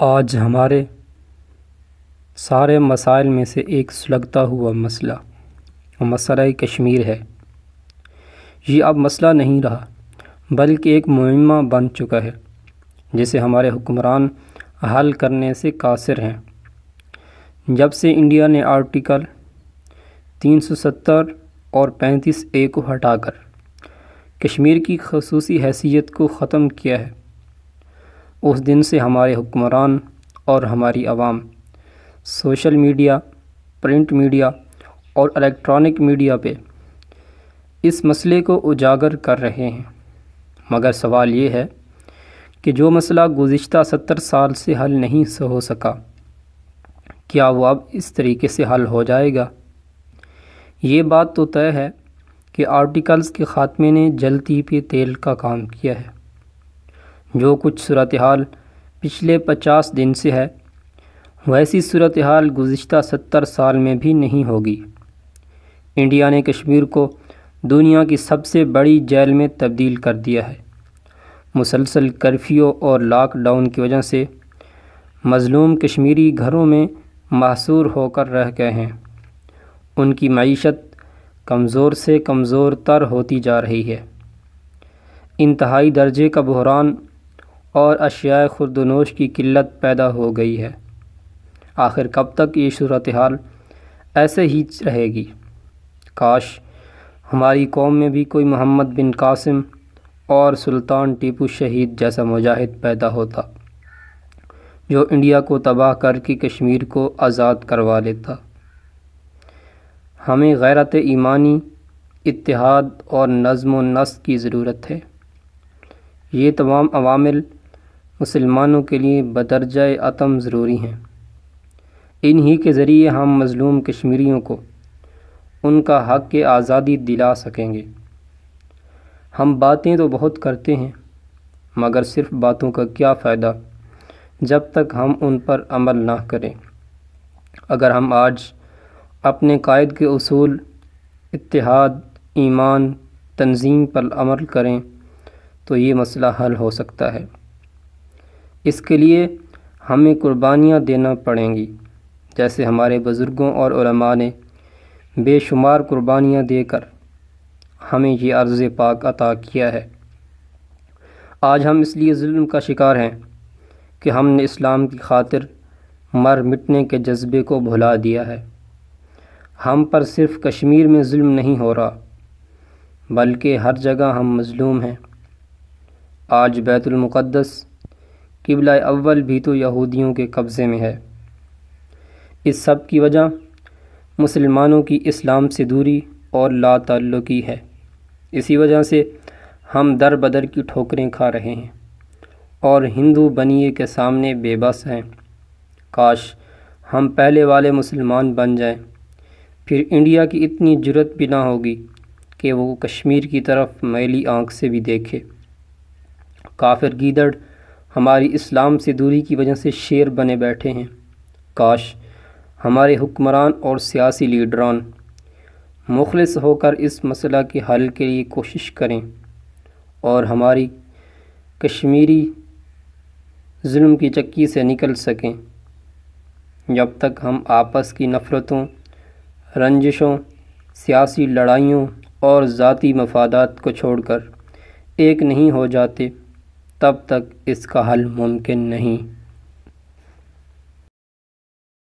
آج ہمارے سارے مسائل میں سے ایک سلگتا ہوا مسئلہ مسئلہ کشمیر ہے۔ یہ اب مسئلہ نہیں رہا بلکہ ایک معمہ بن چکا ہے جسے ہمارے حکمران حل کرنے سے قاصر ہیں۔ جب سے انڈیا نے آرٹیکل 370 اور 35A کو ہٹا کر کشمیر کی خصوصی حیثیت کو ختم کیا ہے، اس دن سے ہمارے حکمران اور ہماری عوام سوشل میڈیا، پرنٹ میڈیا اور الیکٹرانک میڈیا پہ اس مسئلے کو اجاگر کر رہے ہیں۔ مگر سوال یہ ہے کہ جو مسئلہ گزشتہ 70 سال سے حل نہیں ہو سکا، کیا وہ اب اس طریقے سے حل ہو جائے گا؟ یہ بات تو طے ہے کہ آرٹیکلز کے خاتمے نے جلتی پہ تیل کا کام کیا ہے۔ جو کچھ صورتحال پچھلے 50 دن سے ہے، ویسی صورتحال گزشتہ 70 سال میں بھی نہیں ہوگی۔ انڈیا نے کشمیر کو دنیا کی سب سے بڑی جیل میں تبدیل کر دیا ہے۔ مسلسل کرفیو اور لاک ڈاؤن کی وجہ سے مظلوم کشمیری گھروں میں محصور ہو کر رہ گئے ہیں۔ ان کی معیشت کمزور سے کمزور تر ہوتی جا رہی ہے۔ انتہائی درجے کا بحران اور اشیاء خورد و نوش کی قلت پیدا ہو گئی ہے۔ آخر کب تک یہ صورتحال ایسے ہی رہے گی؟ کاش ہماری قوم میں بھی کوئی محمد بن قاسم اور سلطان ٹیپو شہید جیسا مجاہد پیدا ہوتا جو انڈیا کو تباہ کر کے کشمیر کو آزاد کروا لیتا۔ ہمیں غیرت ایمانی، اتحاد اور نظم و نسق کی ضرورت ہے۔ یہ تمام عوامل مسلمانوں کے لیے بدرجہ اتم ضروری ہیں۔ انہی کے ذریعے ہم مظلوم کشمیریوں کو ان کا حق آزادی دلا سکیں گے۔ ہم باتیں تو بہت کرتے ہیں، مگر صرف باتوں کا کیا فائدہ جب تک ہم ان پر عمل نہ کریں۔ اگر ہم آج اپنے قائد کے اصول اتحاد، ایمان، تنظیم پر عمل کریں تو یہ مسئلہ حل ہو سکتا ہے۔ اس کے لیے ہمیں قربانیاں دینا پڑیں گی، جیسے ہمارے بزرگوں اور علماء نے بے شمار قربانیاں دے کر ہمیں یہ عرض پاک عطا کیا ہے۔ آج ہم اس لیے ظلم کا شکار ہیں کہ ہم نے اسلام کی خاطر مر مٹنے کے جذبے کو بھلا دیا ہے۔ ہم پر صرف کشمیر میں ظلم نہیں ہو رہا بلکہ ہر جگہ ہم مظلوم ہیں۔ آج بیت المقدس قبلہ اول بھی تو یہودیوں کے قبضے میں ہے۔ اس سب کی وجہ مسلمانوں کی اسلام سے دوری اور لا تعلقی ہے۔ اسی وجہ سے ہم در بدر کی ٹھوکریں کھا رہے ہیں اور ہندو بنیے کے سامنے بے بس ہیں۔ کاش ہم پہلے والے مسلمان بن جائیں، پھر انڈیا کی اتنی جرأت بھی نہ ہوگی کہ وہ کشمیر کی طرف میلی آنکھ سے بھی دیکھے۔ کافر گیدڑ ہماری اسلام سے دوری کی وجہ سے شیر بنے بیٹھے ہیں۔ کاش ہمارے حکمران اور سیاسی لیڈران مخلص ہو کر اس مسئلہ کے حل کے لیے کوشش کریں اور ہماری کشمیری ظلم کی چکی سے نکل سکیں۔ جب تک ہم آپس کی نفرتوں، رنجشوں، سیاسی لڑائیوں اور ذاتی مفادات کو چھوڑ کر ایک نہیں ہو جاتے، تب تک اس کا حل ممکن نہیں۔